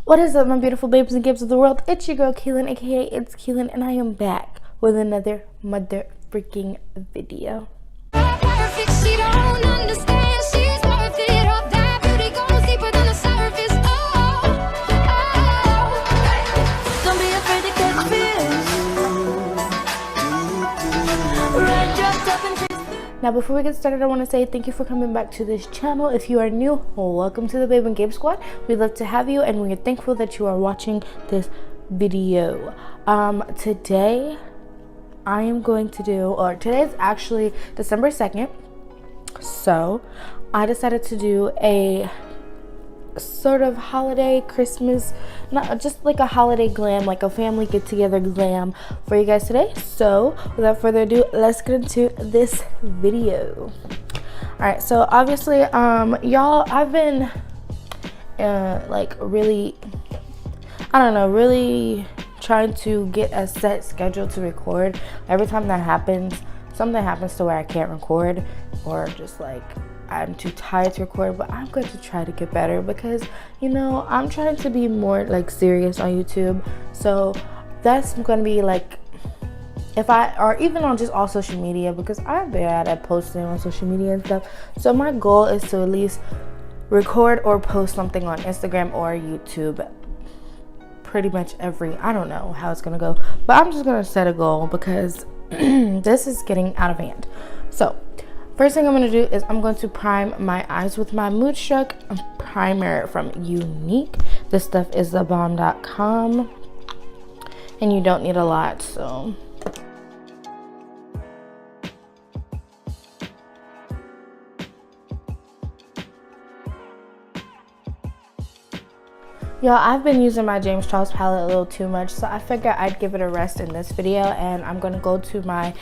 What is up, my beautiful babes and gibs of the world? It's your girl Keelan, aka Itskeilynnn, and I am back with another mother freaking video. Perfect, she don't understand. She's worth it. All that beauty goes deeper than the surface. Don't be afraid to catch fish. Red dressed up and Now, before we get started, I want to say thank you for coming back to this channel. If you are new, welcome to the Babe and Gabe Squad. We'd love to have you, and we're thankful that you are watching this video. Today I am going to do, or today is actually December 2nd, so I decided to do a sort of holiday Christmas, not just like a holiday glam, like a family get together glam for you guys today. So without further ado, let's get into this video. All right, so obviously y'all, I've been like really, I don't know, really trying to get a set schedule to record. Every time that happens, something happens to where I can't record, or just like I'm too tired to record. But I'm going to try to get better because, you know, I'm trying to be more like serious on YouTube. So that's going to be like, if I, or even on just all social media, because I'm bad at posting on social media and stuff. So my goal is to at least record or post something on Instagram or YouTube pretty much I don't know how it's gonna go, but I'm just gonna set a goal because this is getting out of hand. So first thing I'm going to do is I'm going to prime my eyes with my Moodstruck primer from Unique. This stuff is thebomb.com, and you don't need a lot, so y'all, I've been using my James Charles palette a little too much, so I figured I'd give it a rest in this video, and I'm going to go to my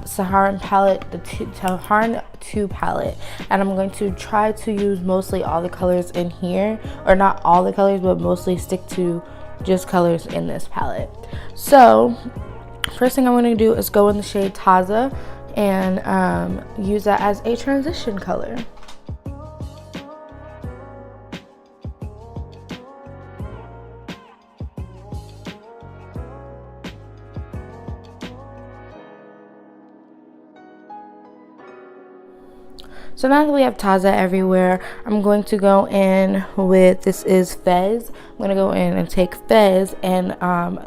Saharan palette, the Saharan 2 palette, and I'm going to try to use mostly all the colors in here, or not all the colors, but mostly stick to just colors in this palette. So first thing I'm going to do is go in the shade Taza and use that as a transition color. So now that we have Taza everywhere, I'm going to go in with, this is Fez. I'm going to go in and take Fez and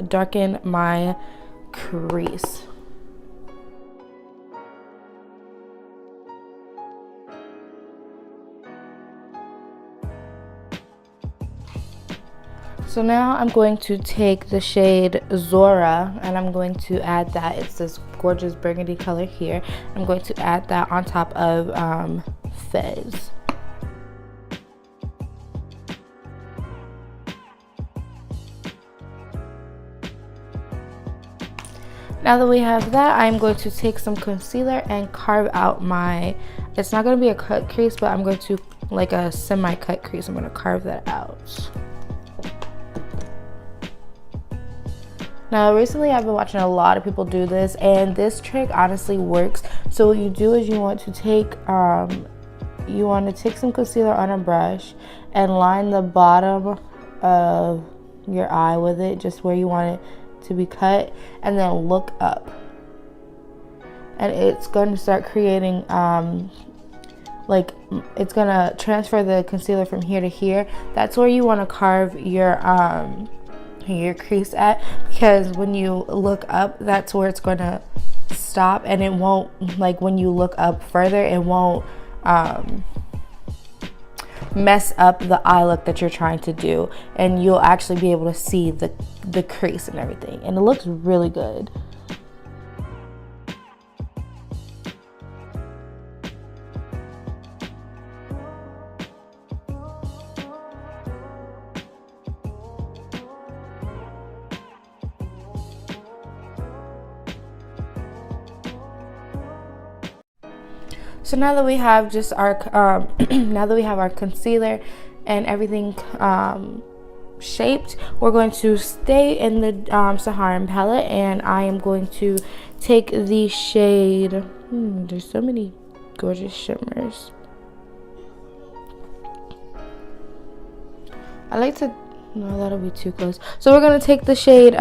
darken my crease. So now I'm going to take the shade Zora, and I'm going to add that. It's this gorgeous burgundy color here. I'm going to add that on top of Fez. Now that we have that, I'm going to take some concealer and carve out my, it's not going to be a cut crease, but I'm going to, like a semi-cut crease, I'm going to carve that out. Now, recently I've been watching a lot of people do this, and this trick honestly works. So what you do is you want to take some concealer on a brush and line the bottom of your eye with it, just where you want it to be cut, and then look up. And it's going to start creating like, it's going to transfer the concealer from here to here. That's where you want to carve your crease at, because when you look up, that's where it's going to stop, and it won't, like when you look up further, it won't mess up the eye look that you're trying to do, and you'll actually be able to see the crease and everything, and it looks really good. So now that we have just our now that we have our concealer and everything shaped, we're going to stay in the Saharan palette, and I am going to take the shade, there's so many gorgeous shimmers. I like to No, that'll be too close. So we're gonna take the shade,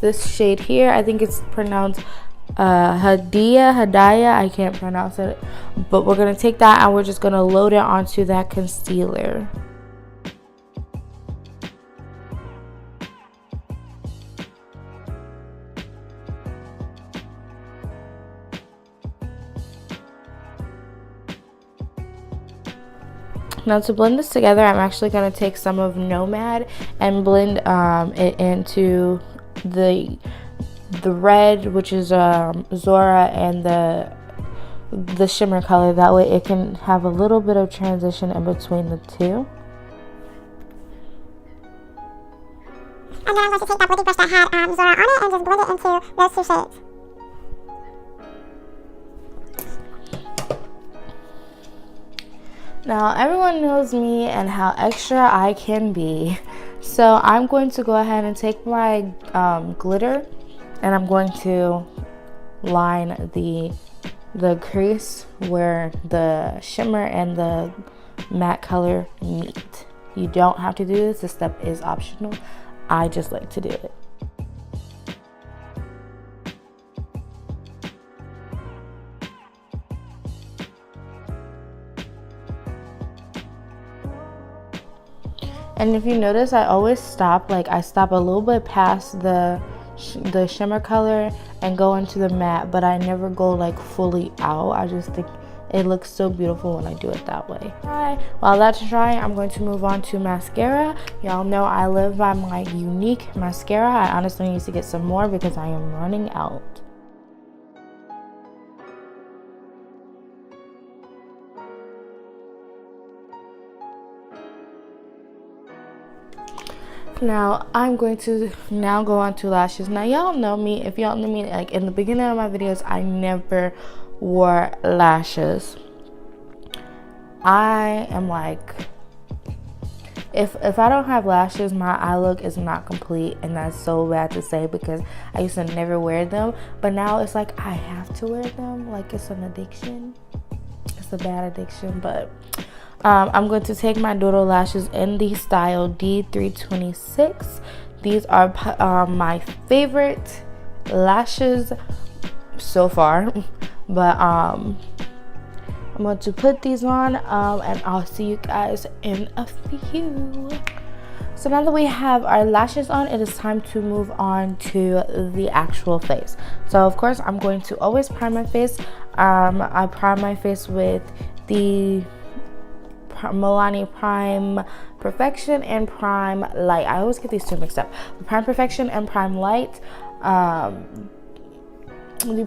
this shade here. I think it's pronounced Hadaya. I can't pronounce it, but we're gonna take that and we're just gonna load it onto that concealer. Now to blend this together, I'm actually going to take some of Nomad and blend it into the red, which is Zora, and the shimmer color. That way it can have a little bit of transition in between the two. And then I'm going to take that blending brush that had Zora on it and just blend it into those two shades. Now everyone knows me and how extra I can be, so I'm going to go ahead and take my glitter and I'm going to line the crease where the shimmer and the matte color meet. You don't have to do this. This step is optional. I just like to do it. And if you notice, I always stop, like I stop a little bit past the shimmer color and go into the matte, but I never go like fully out. I just think it looks so beautiful when I do it that way. While that's drying, I'm going to move on to mascara. Y'all know I live by my unique mascara. I honestly need to get some more because I am running out. Now I'm going to go on to lashes. Now y'all know me. If y'all know me, like in the beginning of my videos, I never wore lashes. I am like, if I don't have lashes, my eye look is not complete, and that's so bad to say because I used to never wear them, but now it's like I have to wear them. Like it's an addiction. It's a bad addiction, but I'm going to take my doodle lashes in the style D326. These are my favorite lashes so far, but I'm going to put these on and I'll see you guys in a few. So now that we have our lashes on, it is time to move on to the actual face. So of course I'm going to always prime my face. I prime my face with the Milani Prime Perfection and Prime Light. I always get these two mixed up. Prime Perfection and Prime Light. The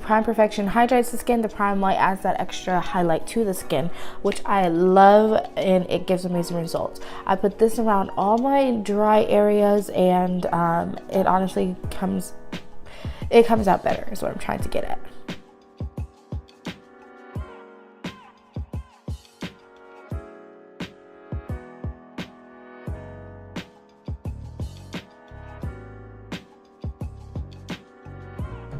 Prime Perfection hydrates the skin. The Prime Light adds that extra highlight to the skin, which I love, and it gives amazing results. I put this around all my dry areas, and it honestly comes out better is what I'm trying to get at.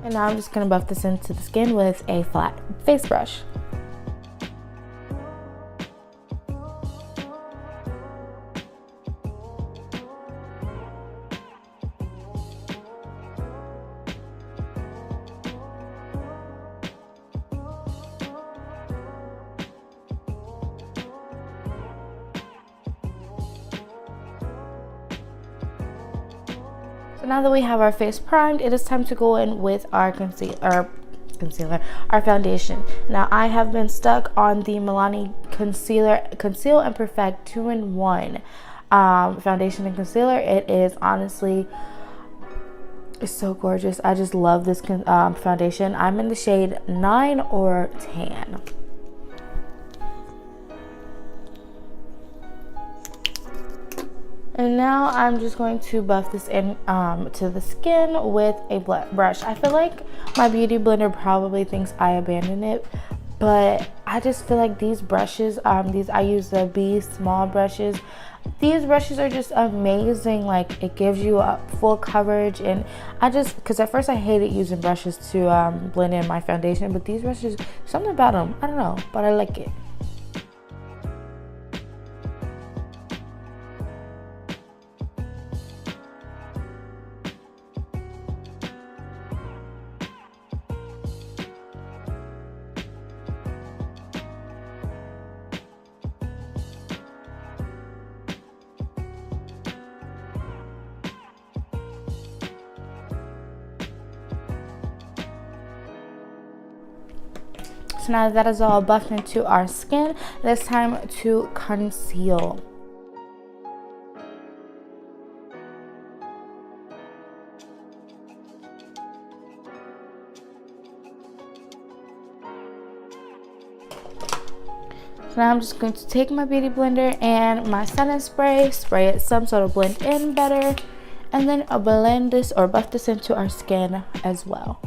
And now I'm just going to buff this into the skin with a flat face brush. So now that we have our face primed, it is time to go in with our our foundation. Now I have been stuck on the Milani Conceal and Perfect 2-in-1 foundation and concealer. It is honestly, it's so gorgeous. I just love this foundation. I'm in the shade 9 or Tan. And now I'm just going to buff this in to the skin with a brush. I feel like my beauty blender probably thinks I abandoned it, but I just feel like these brushes, I use the B small brushes. These brushes are just amazing. Like it gives you a full coverage, and because at first I hated using brushes to blend in my foundation, but these brushes, something about them, I don't know, but I like it. So now that is all buffed into our skin, it's time to conceal. So now I'm just going to take my beauty blender and my setting spray, spray it some so it'll blend in better, and then I'll blend this or buff this into our skin as well.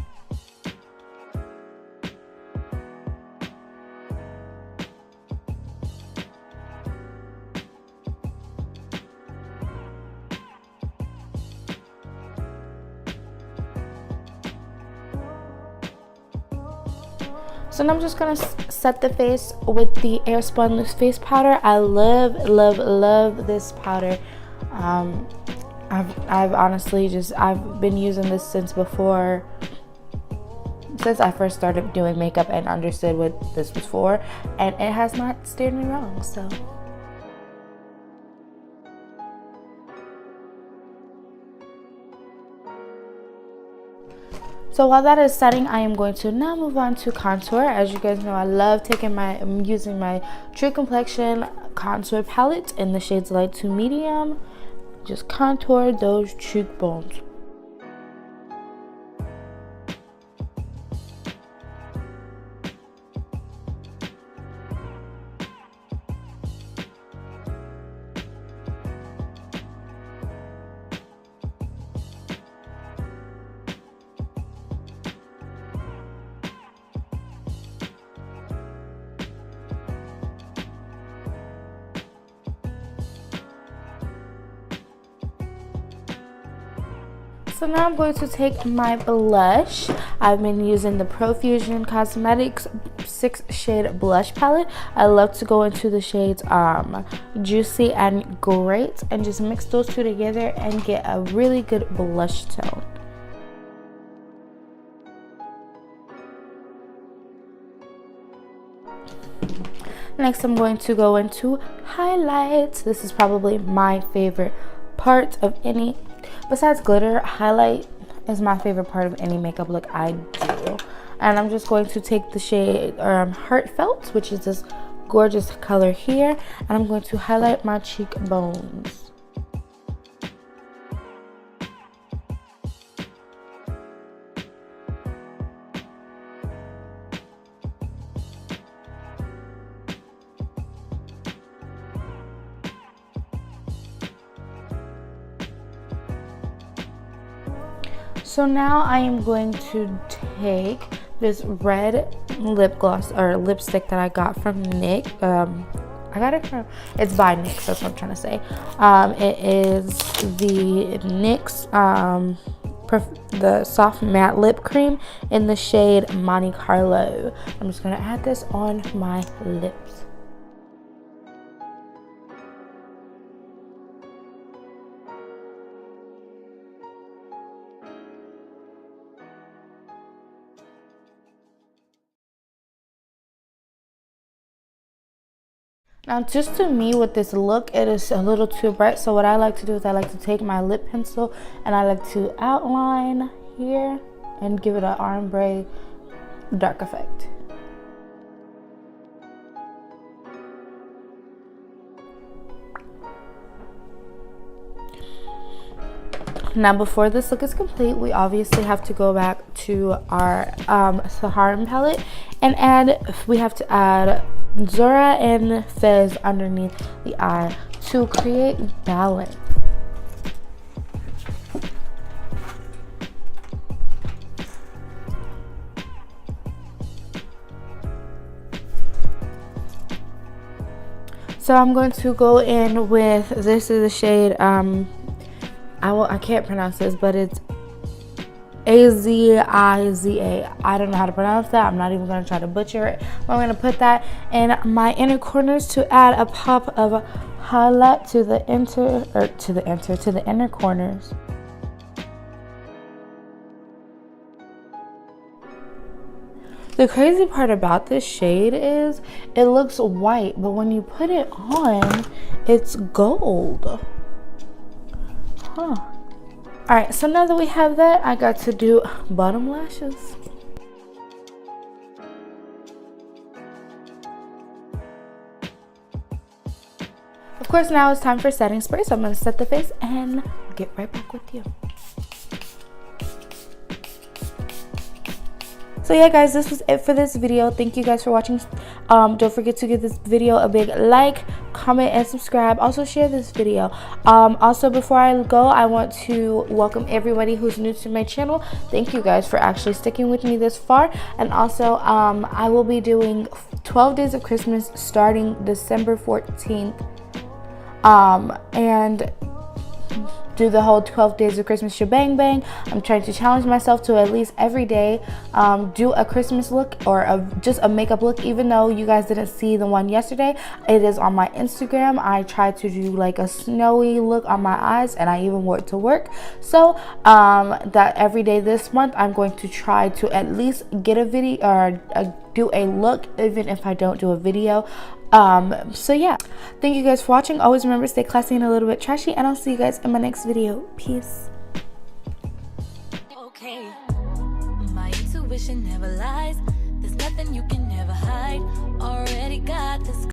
So now I'm just gonna set the face with the Airspun Loose Face Powder. I love this powder. I've honestly I've been using this since I first started doing makeup and understood what this was for, and it has not steered me wrong. So while that is setting, I am going to now move on to contour. As you guys know, I love using my True Complexion contour palette in the shades light to medium. Just contour those cheekbones. So now I'm going to take my blush. I've been using the Profusion Cosmetics 6 shade blush palette. I love to go into the shades Juicy and Great and just mix those two together and get a really good blush tone. Next, I'm going to go into highlights. This is probably my favorite part of any, besides glitter, highlight is my favorite part of any makeup look I do. And I'm just going to take the shade Heartfelt, which is this gorgeous color here, and I'm going to highlight my cheekbones. So now I am going to take this red lip gloss or lipstick that I got from NYX. I got it from, it's by NYX, that's what I'm trying to say. It is the NYX, the soft matte lip cream in the shade Monte Carlo. I'm just gonna add this on my lips. Now, just to me with this look, it is a little too bright. So what I like to do is I like to take my lip pencil and I like to outline here and give it an ombre dark effect. Now, before this look is complete, we obviously have to go back to our Saharan palette and we have to add Zora and Fez underneath the eye to create balance. So I'm going to go in with, this is the shade, I can't pronounce this, but it's Aziza. I don't know how to pronounce that. I'm not even going to try to butcher it. But I'm going to put that in my inner corners to add a pop of highlight to the inner corners. The crazy part about this shade is it looks white, but when you put it on, it's gold. Huh. Alright, so now that we have that, I got to do bottom lashes. Of course, now it's time for setting spray, so I'm going to set the face and get right back with you. So yeah, guys, this was it for this video. Thank you guys for watching. Don't forget to give this video a big like, comment, and subscribe. Also share this video. Also, before I go, I want to welcome everybody who's new to my channel. Thank you guys for actually sticking with me this far. And also, I will be doing 12 days of Christmas starting December 14th. And do the whole 12 days of Christmas shebang bang. I'm trying to challenge myself to at least every day do a Christmas look or just a makeup look. Even though you guys didn't see the one yesterday, it is on my Instagram. I tried to do like a snowy look on my eyes, and I even wore it to work. So that every day this month, I'm going to try to at least get a video or do a look, even if I don't do a video. So yeah, thank you guys for watching. Always remember, stay classy and a little bit trashy, and I'll see you guys in my next video. Peace. Okay, my intuition never lies. There's nothing you can never hide. Already got this